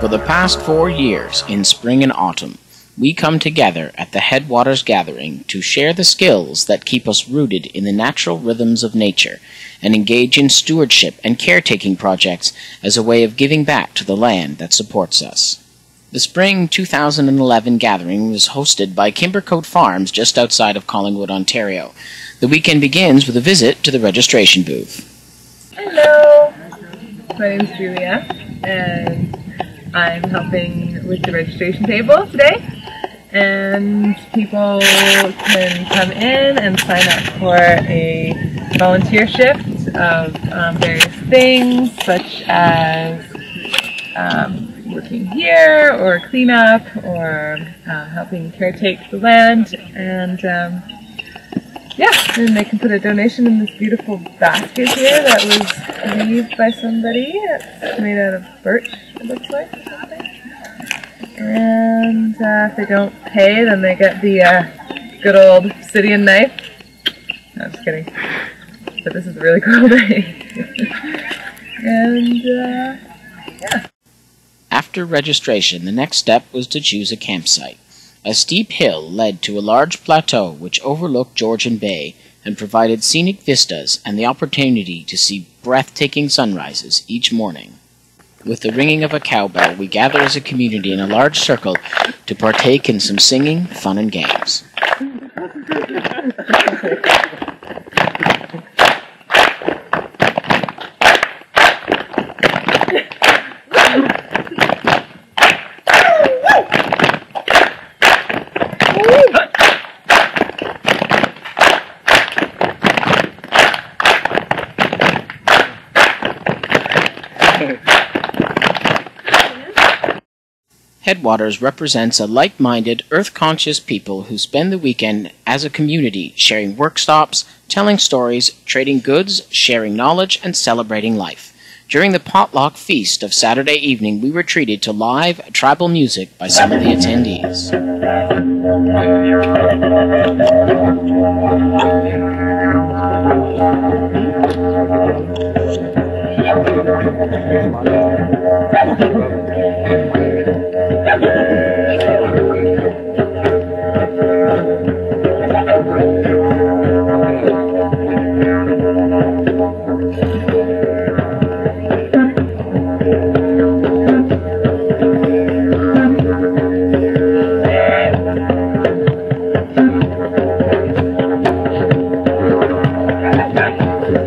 For the past 4 years, in spring and autumn, we come together at the Headwaters Gathering to share the skills that keep us rooted in the natural rhythms of nature and engage in stewardship and caretaking projects as a way of giving back to the land that supports us. The spring 2011 gathering was hosted by Kimbercote Farms just outside of Collingwood, Ontario. The weekend begins with a visit to the registration booth. Hello, my name is Julia and I'm helping with the registration table today, and people can come in and sign up for a volunteer shift of various things, such as working here, or cleanup, or helping caretake the land, and and they can put a donation in this beautiful basket here that was made by somebody. It's made out of birch, it looks like, or something. And if they don't pay, then they get the good old obsidian knife. No, I'm just kidding. But this is a really cool day. And, yeah. After registration, the next step was to choose a campsite. A steep hill led to a large plateau which overlooked Georgian Bay and provided scenic vistas and the opportunity to see breathtaking sunrises each morning. With the ringing of a cowbell, we gather as a community in a large circle to partake in some singing, fun, and games. Headwaters represents a like-minded, earth-conscious people who spend the weekend as a community, sharing work stops, telling stories, trading goods, sharing knowledge, and celebrating life. During the potluck feast of Saturday evening, we were treated to live tribal music by some of the attendees.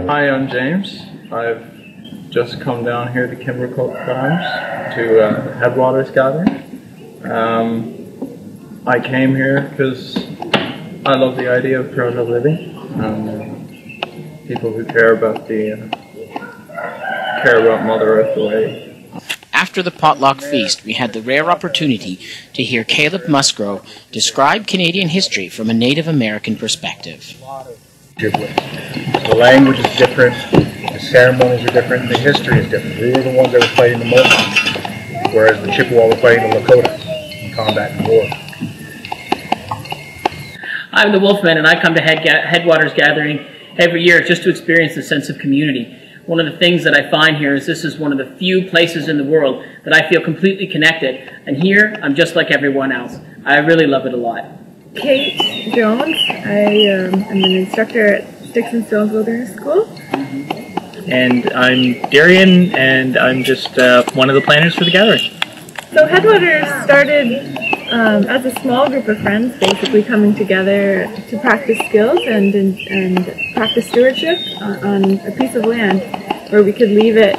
Hi, I'm James. I've just come down here to Kimbercote Farms to Headwaters Gathering. I came here because I love the idea of proto living. People who care about Mother Earth the way. After the potluck feast, we had the rare opportunity to hear Caleb Musgrove describe Canadian history from a Native American perspective. The language is different, the ceremonies are different, the history is different. We were the ones that were fighting the Mohawk, whereas the Chippewa were fighting the Lakota in combat and war. I'm the Wolfman, and I come to Headwaters Gathering every year just to experience the sense of community. One of the things that I find here is this is one of the few places in the world that I feel completely connected, and here I'm just like everyone else. I really love it a lot. Kate Jones. I am an instructor at Sticks and Stones Wilderness School. And I'm Darian, and I'm just one of the planners for the gathering. So Headwaters started as a small group of friends, basically coming together to practice skills and practice stewardship on a piece of land where we could leave it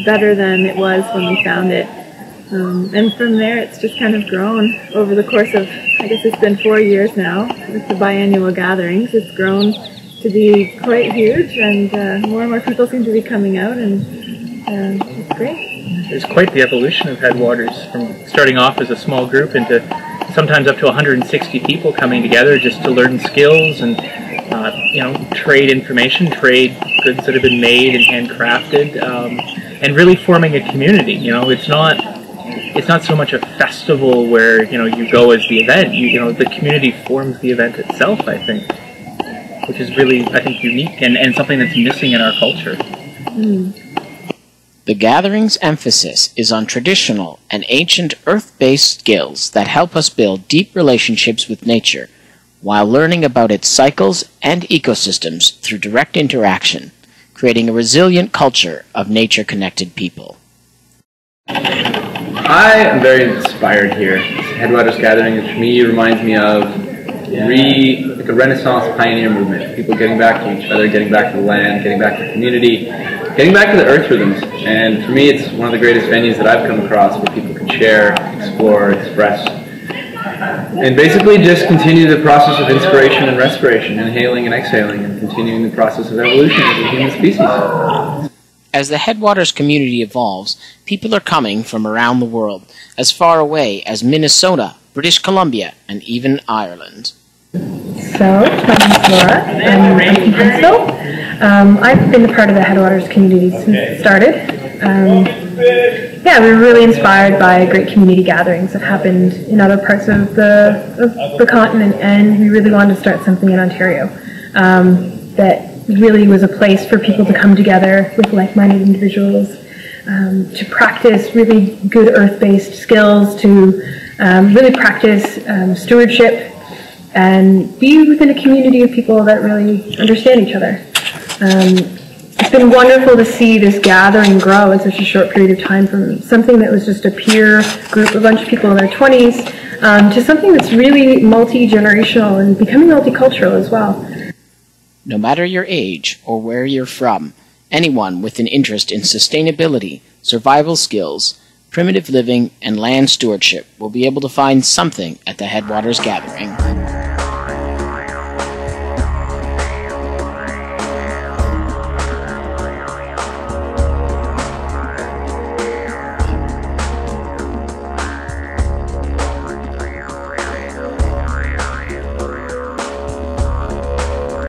better than it was when we found it. And from there it's just kind of grown over the course of, I guess it's been 4 years now with the biannual gatherings. It's grown to be quite huge, and more people seem to be coming out, and it's great. It's quite the evolution of Headwaters, from starting off as a small group into sometimes up to 160 people coming together just to learn skills and trade information, trade goods that have been made and handcrafted, and really forming a community. It's not so much a festival where you go as the event. The community forms the event itself, I think, which is really, I think, unique and something that's missing in our culture. The gathering's emphasis is on traditional and ancient earth-based skills that help us build deep relationships with nature, while learning about its cycles and ecosystems through direct interaction, creating a resilient culture of nature-connected people. I am very inspired here. Headwaters Gathering, for me, reminds me of like a Renaissance pioneer movement. People getting back to each other, getting back to the land, getting back to the community, getting back to the earth rhythms. And for me, it's one of the greatest venues that I've come across where people can share, explore, express, and basically just continue the process of inspiration and respiration, inhaling and exhaling, and continuing the process of evolution as a human species. As the Headwaters community evolves, people are coming from around the world, as far away as Minnesota, British Columbia, and even Ireland. So, my name is Laura. I'm from Huntsville. I've been a part of the Headwaters community since it started. Yeah, we were really inspired by great community gatherings that happened in other parts of the continent, and we really wanted to start something in Ontario that really was a place for people to come together with like-minded individuals, to practice really good earth-based skills, to really practice stewardship, and be within a community of people that really understand each other. It's been wonderful to see this gathering grow in such a short period of time, from something that was just a peer group, a bunch of people in their 20s, to something that's really multi-generational and becoming multicultural as well. No matter your age or where you're from, anyone with an interest in sustainability, survival skills, primitive living, and land stewardship will be able to find something at the Headwaters Gathering.